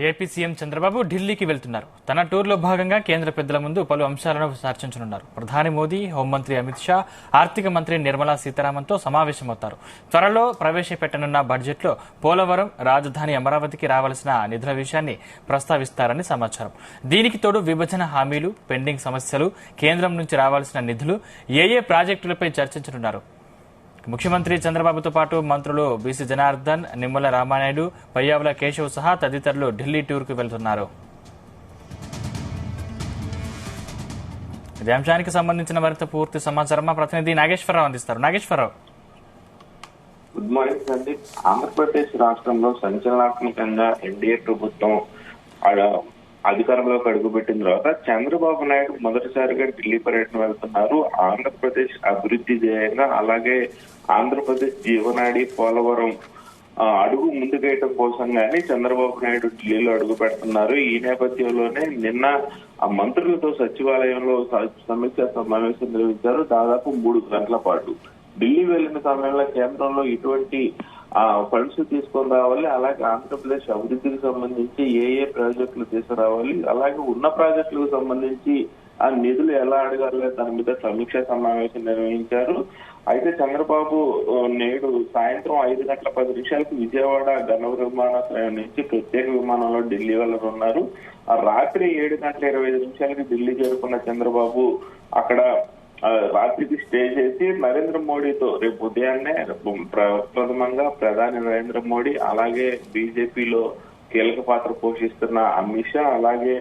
AP CM Chandrababu ఢిల్లీకి వెళ్తున్నారు. తన టూర్లో భాగంగా కేంద్ర పెద్దల ముందు పలు అంశాలను చర్చించనున్నారు. ప్రధాని మోదీ, హోంమంత్రి అమిత్ షా, ఆర్థిక మంత్రి నిర్మలా సీతారామన్తో సమావేశమవుతారు. త్వరలో ప్రవేశపెట్టనున్న బడ్జెట్లో పోలవరం, రాజధాని అమరావతికి రావాల్సిన నిధుల విషయాన్ని ప్రస్తావిస్తారని సమాచారం. దీనికి తోడు విభజన హామీలు, పెండింగ్ సమస్యలు, కేంద్రం నుంచి రావాల్సిన నిధులు, ఏ ప్రాజెక్టులపై చర్చించనున్నారు. ముఖ్యమంత్రి చంద్రబాబుతో పాటు మంత్రులు బీసీ జనార్దన్, నిమ్మల రామానాయుడు, పయ్యావుల కేశవ్ సహా తదితరులు ఢిల్లీ టూర్కు వెళ్తున్నారు. ఇదే అంశానికి సంబంధించిన మరింత పూర్తి సమాచారం మా ప్రతినిధి నాగేశ్వరరావు అందిస్తారు. Nageswara Rao, good morning Sandeep. ఆంధ్రప్రదేశ్ రాష్ట్రంలో సంచలనాత్మకంగా ఎన్డీఏ ప్రభుత్వం అధికారంలోకి అడుగుపెట్టిన తర్వాత చంద్రబాబు నాయుడు మొదటిసారిగా ఢిల్లీ పర్యటన వెళ్తున్నారు. ఆంధ్రప్రదేశ్ అభివృద్ధి ధ్యేయంగా, అలాగే ఆంధ్రప్రదేశ్ జీవనాడి పోలవరం అడుగు ముందుకేయటం కోసం గానీ చంద్రబాబు నాయుడు ఢిల్లీలో అడుగు పెడుతున్నారు. ఈ నేపథ్యంలోనే నిన్న ఆ మంత్రులతో సచివాలయంలో సమీక్షా సమావేశం నిర్వహించారు. దాదాపు 3 గంటల పాటు ఢిల్లీ వెళ్లిన సమయంలో కేంద్రంలో ఇటువంటి ఫండ్స్ తీసుకొని రావాలి, అలాగే ఆంధ్రప్రదేశ్ అభివృద్ధికి సంబంధించి ఏ ప్రాజెక్టులు తీసుకురావాలి, అలాగే ఉన్న ప్రాజెక్టులకు సంబంధించి ఆ నిధులు ఎలా అడగాలి దాని మీద సమీక్షా సమావేశం నిర్వహించారు. అయితే చంద్రబాబు నేడు సాయంత్రం 5:10 విజయవాడ గన్నవరం విమానాశ్రయం నుంచి ప్రత్యేక విమానంలో ఢిల్లీ వెళ్లనున్నారు. రాత్రి 7:25 ఢిల్లీ చేరుకున్న చంద్రబాబు అక్కడ రాత్రికి స్టే చేసి నరేంద్ర మోడీతో రేపు ఉదయాన్నే ప్రథమంగా ప్రధాని నరేంద్ర మోడీ, అలాగే బీజేపీలో కీలక పాత్ర పోషిస్తున్న అమిత్ షా, అలాగే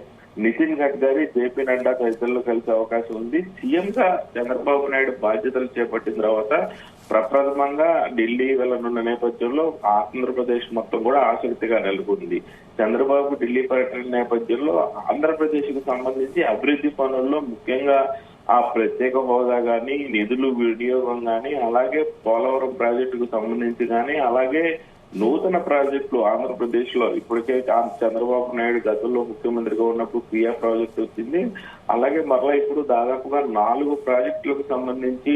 నితిన్ గడ్కరీ, జేపీ నడ్డా తదితరులు కలిసే అవకాశం ఉంది. సీఎం గా చంద్రబాబు నాయుడు బాధ్యతలు చేపట్టిన తర్వాత ప్రప్రథమంగా ఢిల్లీ వెళ్లనున్న నేపథ్యంలో ఆంధ్రప్రదేశ్ మొత్తం కూడా ఆసక్తిగా నెలకొంది. చంద్రబాబు ఢిల్లీ పర్యటన నేపథ్యంలో ఆంధ్రప్రదేశ్ కు సంబంధించి అభివృద్ధి పనుల్లో ముఖ్యంగా ఆ ప్రత్యేక హోదా గాని, నిధులు వినియోగం గాని, అలాగే పోలవరం ప్రాజెక్టుకు సంబంధించి గాని, అలాగే నూతన ప్రాజెక్టులు ఆంధ్రప్రదేశ్ లో ఇప్పటికే చంద్రబాబు నాయుడు గతంలో ముఖ్యమంత్రిగా ఉన్నప్పుడు క్రియా ప్రాజెక్టు వచ్చింది. అలాగే మరలా ఇప్పుడు దాదాపుగా 4 ప్రాజెక్టులకు సంబంధించి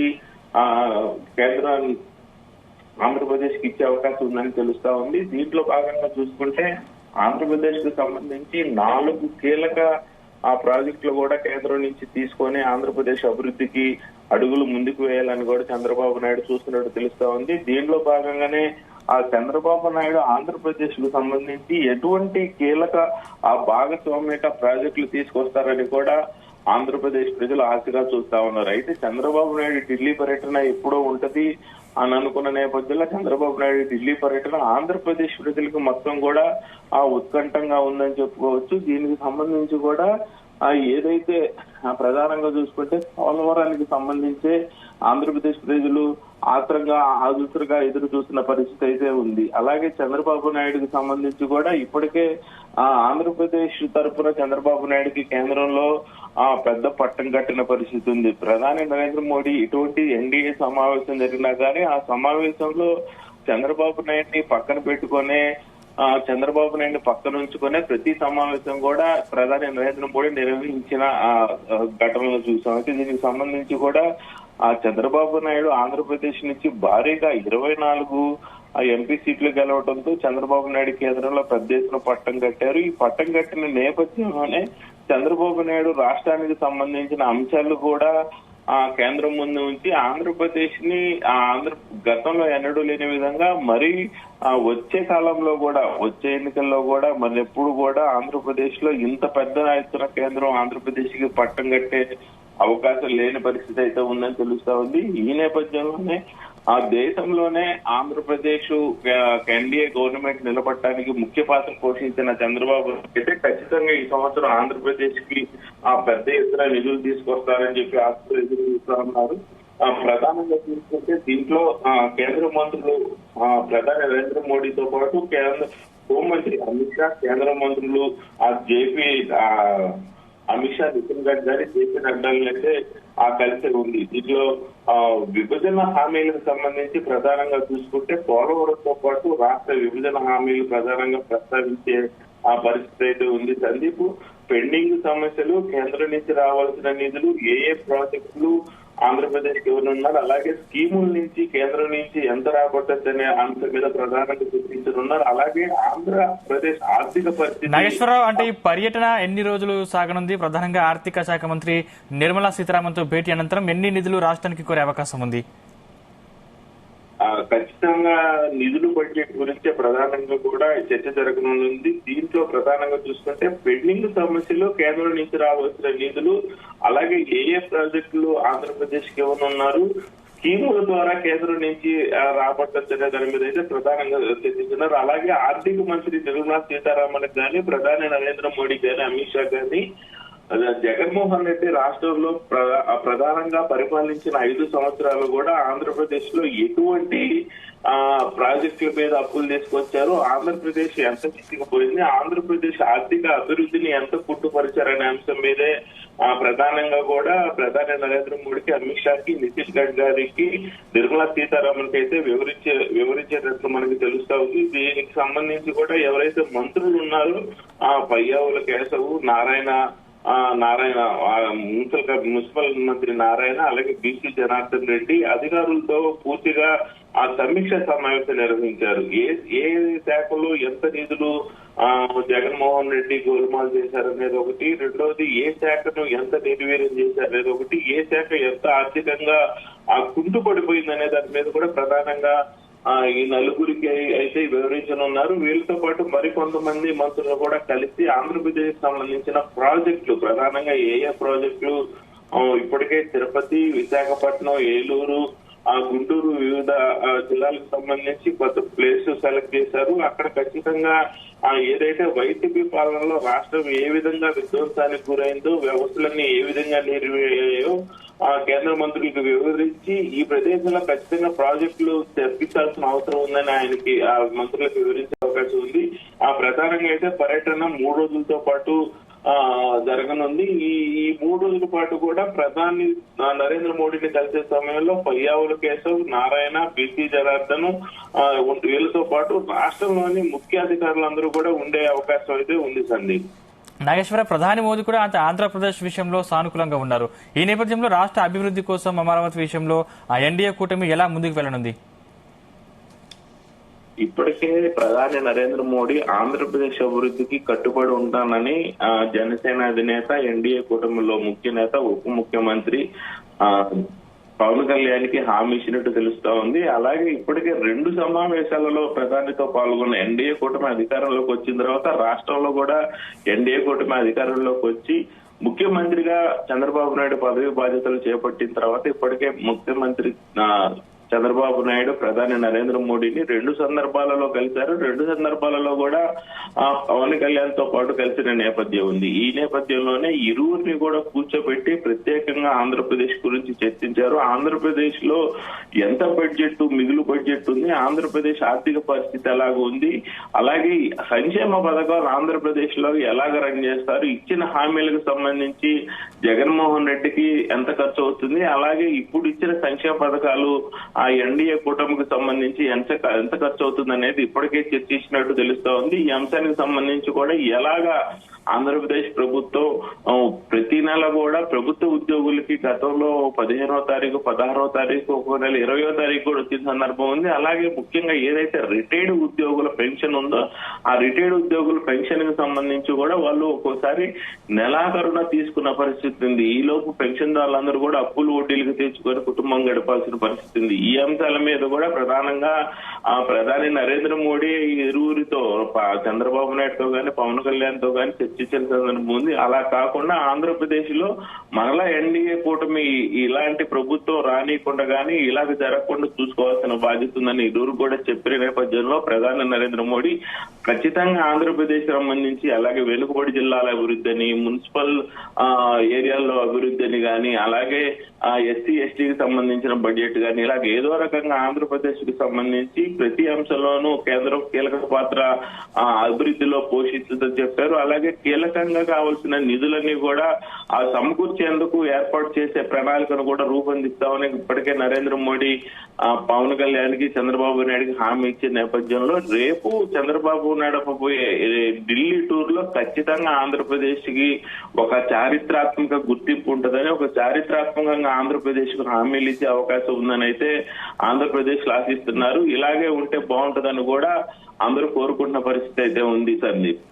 కేంద్రం ఆంధ్రప్రదేశ్ కి ఇచ్చే అవకాశం ఉందని తెలుస్తా ఉంది. దీంట్లో భాగంగా చూసుకుంటే ఆంధ్రప్రదేశ్ కు సంబంధించి 4 కీలక ఆ ప్రాజెక్టులు కూడా కేంద్రం నుంచి తీసుకొని ఆంధ్రప్రదేశ్ అభివృద్ధికి అడుగులు ముందుకు వేయాలని కూడా చంద్రబాబు నాయుడు చూస్తున్నట్టు తెలుస్తా ఉంది. దీనిలో భాగంగానే ఆ చంద్రబాబు నాయుడు ఆంధ్రప్రదేశ్ కు సంబంధించి ఎటువంటి కీలక ఆ భాగస్వామ్యత ప్రాజెక్టులు తీసుకొస్తారని కూడా ఆంధ్రప్రదేశ్ ప్రజలు ఆశగా చూస్తా ఉన్నారు. అయితే చంద్రబాబు నాయుడు ఢిల్లీ పర్యటన ఎప్పుడో ఉంటది అని అనుకున్న నేపథ్యంలో చంద్రబాబు నాయుడు ఢిల్లీ పర్యటన ఆంధ్రప్రదేశ్ ప్రజలకు మొత్తం కూడా ఉత్కంఠంగా ఉందని చెప్పుకోవచ్చు. దీనికి సంబంధించి కూడా ఏదైతే ప్రధానంగా చూసుకుంటే పోలవరానికి సంబంధించే ఆంధ్రప్రదేశ్ ప్రజలు ఆదుతురుగా ఎదురు చూస్తున్న పరిస్థితి అయితే ఉంది. అలాగే చంద్రబాబు నాయుడుకి సంబంధించి కూడా ఇప్పటికే ఆంధ్రప్రదేశ్ తరఫున చంద్రబాబు నాయుడుకి కేంద్రంలో పెద్ద పట్టం కట్టిన పరిస్థితి ఉంది. ప్రధాని నరేంద్ర మోడీ ఇటువంటి ఎన్డీఏ సమావేశం జరిగినా కానీ ఆ సమావేశంలో చంద్రబాబు నాయుడిని పక్కన పెట్టుకునే చంద్రబాబు నాయుడు పక్కన ఉంచుకునే ప్రతి సమావేశం కూడా ప్రధాని నరేంద్ర మోడీ నిర్వహించిన ఘటనలు చూసాం. అయితే దీనికి సంబంధించి కూడా చంద్రబాబు నాయుడు ఆంధ్రప్రదేశ్ నుంచి భారీగా 24 ఎంపీ సీట్లు గెలవడంతో చంద్రబాబు నాయుడు కేంద్రంలో పెద్ద ఎత్తున పట్టం కట్టారు. ఈ పట్టం కట్టిన నేపథ్యంలోనే చంద్రబాబు నాయుడు రాష్ట్రానికి సంబంధించిన అంశాలు కూడా కేంద్రం ముందు ఉంచి ఆంధ్రప్రదేశ్ ని గతంలో ఎన్నడూ లేని విధంగా మరి వచ్చే కాలంలో కూడా వచ్చే ఎన్నికల్లో కూడా మరి ఎప్పుడు కూడా ఆంధ్రప్రదేశ్ లో ఇంత పెద్ద ఎత్తున కేంద్రం ఆంధ్రప్రదేశ్ కి పట్టం కట్టే అవకాశం లేని పరిస్థితి అయితే ఉందని తెలుస్తా ఉంది. ఈ నేపథ్యంలోనే ఆ దేశంలోనే ఆంధ్రప్రదేశ్ ఎన్డీఏ గవర్నమెంట్ నిలబడటానికి ముఖ్య పాత్ర పోషించిన చంద్రబాబు అయితే ఖచ్చితంగా ఈ సంవత్సరం ఆంధ్రప్రదేశ్ కి పెద్ద ఎత్తున నిధులు తీసుకొస్తారని చెప్పి ఆశలు ఎదురు చూస్తా ఉన్నారు. ప్రధానంగా చూసుకుంటే దీంట్లో కేంద్ర మంత్రులు ప్రధాని నరేంద్ర మోడీతో పాటు కేంద్ర హోంమంత్రి అమిత్ షా, కేంద్ర మంత్రులు జేపీ అమిత్ షా, నితిన్ గడ్కరీ, జేపీ నడ్డాలైతే కలిసి ఉంది. దీంట్లో విభజన హామీలకు సంబంధించి ప్రధానంగా చూసుకుంటే పోలవరంతో పాటు రాష్ట్ర విభజన హామీలు ప్రధానంగా ప్రస్తావించే పరిస్థితి అయితే ఉంది. సందీప్, పెండింగ్ సమస్యలు, కేంద్రం నుంచి రావాల్సిన నిధులు, ఏ ప్రాజెక్టులు ఆంధ్రప్రదేశ్ ఇవ్వనున్నారు. అలాగే స్కీముల నుంచి కేంద్రం నుంచి ఎంత రాబట్టచ్చనే అంశం మీద ప్రధానంగా చర్చించనున్నారు. అలాగే ఆంధ్రప్రదేశ్ ఆర్థిక పరిస్థితి. నాగేశ్వరరావు, అంటే ఈ పర్యటన ఎన్ని రోజులు సాగనుంది? ప్రధానంగా ఆర్థిక శాఖ మంత్రి నిర్మలా సీతారామన్ తో భేటీ అనంతరం ఎన్ని నిధులు రాష్ట్రానికి కోరే అవకాశం ఉంది? ఖచ్చితంగా నిధులు బడ్జెట్ గురించే ప్రధానంగా కూడా చర్చ జరగనుంది. దీంట్లో ప్రధానంగా చూసుకుంటే పెండింగ్ సమస్యలు, కేంద్రం నుంచి రావాల్సిన నిధులు, అలాగే ఏ ప్రాజెక్టులు ఆంధ్రప్రదేశ్ కి ఇవ్వనున్నారు, స్కీముల ద్వారా కేంద్రం నుంచి రాబట్టచ్చనే దాని మీద అయితే ప్రధానంగా చర్చించున్నారు. అలాగే ఆర్థిక మంత్రి నిర్మలా సీతారామన్ గాని, ప్రధాని నరేంద్ర మోడీ గాని, అమిత్ షా గాని జగన్మోహన్ రెడ్డి రాష్ట్రంలో ప్రధానంగా పరిపాలించిన 5 సంవత్సరాలు కూడా ఆంధ్రప్రదేశ్ లో ఎటువంటి ప్రాజెక్టుల మీద అప్పులు తీసుకొచ్చారు, ఆంధ్రప్రదేశ్ ఎంత చిక్కిపోయింది, ఆంధ్రప్రదేశ్ ఆర్థిక అభివృద్ధిని ఎంత కుట్టుపరిచారనే అంశం మీదే ప్రధానంగా కూడా ప్రధాని నరేంద్ర మోడీకి, అమిత్ షాకి, నితీష్ గడ్కరీకి, నిర్మలా సీతారామన్ కి అయితే వివరించేటట్లు మనకి తెలుస్తా ఉంది. దీనికి సంబంధించి కూడా ఎవరైతే మంత్రులు ఉన్నారో పయ్యావుల కేశవ్, నారాయణ మున్సిపల్ మంత్రి నారాయణ, అలాగే బీసీ జనార్దన్ రెడ్డి అధికారులతో పూర్తిగా సమీక్ష సమావేశం నిర్వహించారు. ఏ శాఖలో ఎంత నిధులు జగన్మోహన్ రెడ్డి గోల్మాల్ చేశారనేది ఒకటి, రెండోది ఏ శాఖను ఎంత నిర్వీర్యం చేశారనేది ఒకటి, ఏ శాఖ ఎంత ఆర్థికంగా కుంటుపడిపోయిందనే దాని మీద కూడా ప్రధానంగా ఈ నలుగురికి అయితే వివరించనున్నారు. వీళ్ళతో పాటు మరికొంతమంది మంత్రులు కూడా కలిసి ఆంధ్రప్రదేశ్ సంబంధించిన ప్రాజెక్టులు, ప్రధానంగా ఏ ప్రాజెక్టులు ఇప్పటికే తిరుపతి, విశాఖపట్నం, ఏలూరు, గుంటూరు వివిధ జిల్లాలకు సంబంధించి కొత్త ప్లేస్ సెలెక్ట్ చేశారు. అక్కడ ఖచ్చితంగా ఏదైతే వైసీపీ పాలనలో రాష్ట్రం ఏ విధంగా విధ్వంసానికి గురైందో, వ్యవస్థలన్నీ ఏ విధంగా నిర్వీర్యాయో కేంద్ర మంత్రులకు వివరించి ఈ ప్రదేశంలో ఖచ్చితంగా ప్రాజెక్టులు తెప్పించాల్సిన అవసరం ఉందని ఆయనకి ఆ మంత్రులకు వివరించే అవకాశం ఉంది. ప్రధానంగా అయితే పర్యటన 3 రోజులతో పాటు జరగనుంది. ఈ 3 రోజుల పాటు కూడా ప్రధాని నరేంద్ర మోడీని కలిసే సమయంలో పయ్యావుల కేశవ్, నారాయణ, బీసీ జనార్దన్ వీళ్ళతో పాటు రాష్ట్రంలోని ముఖ్య అధికారులందరూ కూడా ఉండే అవకాశం అయితే ఉంది సందీప్. నాగేశ్వర, ప్రధాని మోదీ కూడా ఆంధ్రప్రదేశ్ విషయంలో సానుకూలంగా ఉన్నారు. ఈ నేపథ్యంలో రాష్ట్ర అభివృద్ధి కోసం అమరావతి విషయంలో ఎన్డీఏ కూటమి ఎలా ముందుకు వెళ్లనుంది? ఇప్పటికే ప్రధాని నరేంద్ర మోడీ ఆంధ్రప్రదేశ్ అభివృద్ధికి కట్టుబడి ఉంటానని జనసేన అధినేత, ఎన్డీఏ కూటమిలో ముఖ్య నేత, ఉప ముఖ్యమంత్రి పవన్ కళ్యాణ్ కి హామీ ఇచ్చినట్టు తెలుస్తా ఉంది. అలాగే ఇప్పటికే 2 సమావేశాలలో ప్రధానితో పాల్గొన్న ఎన్డీఏ కూటమి అధికారంలోకి వచ్చిన తర్వాత రాష్ట్రంలో కూడా ఎన్డీఏ కూటమి అధికారంలోకి వచ్చి ముఖ్యమంత్రిగా చంద్రబాబు నాయుడు పదవి బాధ్యతలు చేపట్టిన తర్వాత ఇప్పటికే ముఖ్యమంత్రి చంద్రబాబు నాయుడు ప్రధాని నరేంద్ర మోడీని 2 సందర్భాలలో కలిశారు. 2 సందర్భాలలో కూడా పవన్ కళ్యాణ్ తో పాటు కలిసిన నేపథ్యం ఉంది. ఈ నేపథ్యంలోనే ఇరువురిని కూడా కూర్చోబెట్టి ప్రత్యేకంగా ఆంధ్రప్రదేశ్ గురించి చర్చించారు. ఆంధ్రప్రదేశ్ లో ఎంత బడ్జెట్, మిగులు బడ్జెట్ ఉంది, ఆంధ్రప్రదేశ్ ఆర్థిక పరిస్థితి ఎలాగ ఉంది, అలాగే సంక్షేమ పథకాలు ఆంధ్రప్రదేశ్ లో ఎలాగ రన్ చేస్తారు, ఇచ్చిన హామీలకు సంబంధించి జగన్మోహన్ రెడ్డికి ఎంత ఖర్చు అవుతుంది, అలాగే ఇప్పుడు ఇచ్చిన సంక్షేమ పథకాలు ఆ ఎన్డీఏ కూటమికి సంబంధించి ఎంత ఖర్చు అవుతుంది అనేది ఇప్పటికే చర్చించినట్టు తెలుస్తా ఉంది. ఈ అంశానికి సంబంధించి కూడా ఎలాగా ఆంధ్రప్రదేశ్ ప్రభుత్వం ప్రతి నెల కూడా ప్రభుత్వ ఉద్యోగులకి గతంలో 15వ తారీఖు, 16వ తారీఖు, ఒక్కో నెల 20వ తారీఖు కూడా వచ్చిన సందర్భం ఉంది. అలాగే ముఖ్యంగా ఏదైతే రిటైర్డ్ ఉద్యోగుల పెన్షన్ ఉందో ఆ రిటైర్డ్ ఉద్యోగుల పెన్షన్ కి సంబంధించి కూడా వాళ్ళు ఒక్కోసారి నెలాఖరున తీసుకున్న పరిస్థితి ఉంది. ఈ లోపు పెన్షన్దారులందరూ కూడా అప్పులు వడ్డీలకు తెచ్చుకొని కుటుంబం గడపాల్సిన పరిస్థితి ఉంది. ఈ అంశాల మీద కూడా ప్రధానంగా ప్రధాని నరేంద్ర మోడీ ఇరువురితో చంద్రబాబు నాయుడుతో గాని, పవన్ కళ్యాణ్ తో గాని చర్చించిన సందర్భం ఉంది. అలా కాకుండా ఆంధ్రప్రదేశ్ లో మరలా ఎన్డీఏ కూటమి ఇలాంటి ప్రభుత్వం రానియకుండా గానీ ఇలాగ జరగకుండా చూసుకోవాల్సిన బాధ్యత ఉందని ఇరువురు కూడా చెప్పిన నేపథ్యంలో ప్రధాని నరేంద్ర మోడీ ఖచ్చితంగా ఆంధ్రప్రదేశ్ సంబంధించి అలాగే వెనుకబడి జిల్లాల అభివృద్ధి అని, మున్సిపల్ ఏరియాల్లో అభివృద్ధి అని గాని, అలాగే ఎస్సీ ఎస్టీకి సంబంధించిన బడ్జెట్ గాని, ఇలాగ ఏదో రకంగా ఆంధ్రప్రదేశ్ కి సంబంధించి ప్రతి అంశంలోనూ కేంద్రం కీలక పాత్ర అభివృద్ధిలో పోషిస్తుందని చెప్పారు. అలాగే కీలకంగా కావాల్సిన నిధులన్నీ కూడా సమకూర్చేందుకు ఏర్పాటు చేసే ప్రణాళికను కూడా రూపొందిస్తామని ఇప్పటికే నరేంద్ర మోడీ పవన్ కళ్యాణ్ కి, చంద్రబాబు నాయుడుకి హామీ ఇచ్చే నేపథ్యంలో రేపు చంద్రబాబు నాయుడు పోయే ఢిల్లీ టూర్ భవిష్యత్తులో ఖచ్చితంగా ఆంధ్రప్రదేశ్ కి ఒక చారిత్రాత్మక గుర్తింపు ఉంటుందని, ఒక చారిత్రాత్మకంగా ఆంధ్రప్రదేశ్ కు హామీలు ఇచ్చే అవకాశం ఉందని అయితే ఆంధ్రప్రదేశ్ ఆశిస్తున్నారు. ఇలాగే ఉంటే బాగుంటుందని కూడా అందరూ కోరుకుంటున్న పరిస్థితి అయితే ఉంది సందీప్.